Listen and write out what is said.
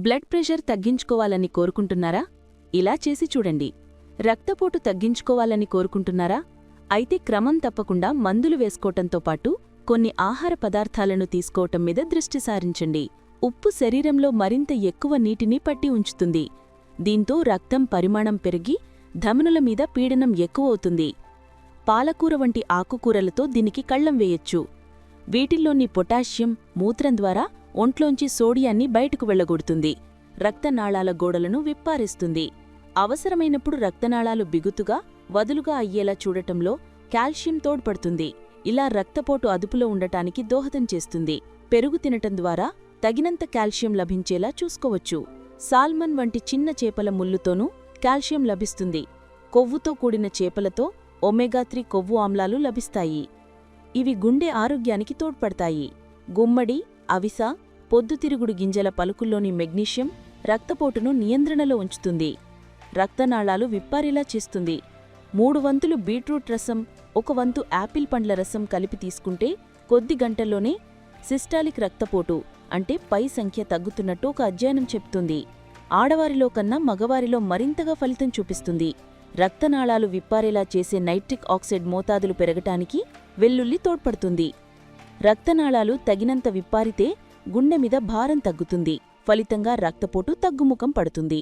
Blood pressure తగ్గించుకోవాలని కోరుకుంటున్నారా? ఇలా చేసి చూడండి. రక్తపోటు తగ్గించుకోవాలని కోరుకుంటున్నారా? అయితే క్రమం తప్పకుండా మందులు వేసుకోవటంతో పాటు కొన్ని ఆహార పదార్థాలను తీసుకోవటం మీద దృష్టి సారించండి. ఉప్పు శరీరంలో మరింత ఎక్కువ నీటిని పట్టి ఉంచుతుంది. దీంతో రక్తం పరిమాణం పెరిగి ధమనుల మీద పీడనం ఎక్కువవుతుంది. పాలకూర వంటి ఆకుకూరలతో దీనికి కళ్లం వేయొచ్చు. వీటిల్లోని పొటాషియం మూత్రం ద్వారా ఒంట్లోంచి సోడియాన్ని బయటకు వెళ్లగొడుతుంది. రక్తనాళాల గోడలను విప్పారిస్తుంది. అవసరమైనప్పుడు రక్తనాళాలు బిగుతుగా, వదులుగా అయ్యేలా చూడటంలో కాల్షియం తోడ్పడుతుంది. ఇలా రక్తపోటు అదుపులో ఉండటానికి దోహదం చేస్తుంది. పెరుగు తినటం ద్వారా తగినంత కాల్షియం లభించేలా చూసుకోవచ్చు. సాల్మన్ వంటి చిన్న చేపల ముల్లుతోనూ కాల్షియం లభిస్తుంది. కొవ్వుతో కూడిన చేపలతో ఒమేగా-3 కొవ్వు ఆమ్లాలు లభిస్తాయి. ఇవి గుండె ఆరోగ్యానికి తోడ్పడతాయి. గుమ్మడి, అవిస, పొద్దుతిరుగుడు గింజల పలుకుల్లోని మెగ్నీషియం రక్తపోటును నియంత్రణలో ఉంచుతుంది. రక్తనాళాలు విప్పారేలా చేస్తుంది. 3 వంతులు బీట్రూట్ రసం, 1 వంతు యాపిల్ పండ్ల రసం కలిపి తీసుకుంటే కొద్ది గంటల్లోనే సిస్టాలిక్ రక్తపోటు అంటే పై సంఖ్య తగ్గుతున్నట్టు ఒక అధ్యయనం చెప్తుంది. ఆడవారిలో కన్నా మగవారిలో మరింతగా ఫలితం చూపిస్తుంది. రక్తనాళాలు విప్పారేలా చేసే నైట్రిక్ ఆక్సైడ్ మోతాదులు పెరగటానికి వెల్లుల్లి తోడ్పడుతుంది. రక్తనాళాలు తగినంత విప్పారితే గుండె మీద భారం తగ్గుతుంది. ఫలితంగా రక్తపోటు తగ్గుముఖం పడుతుంది.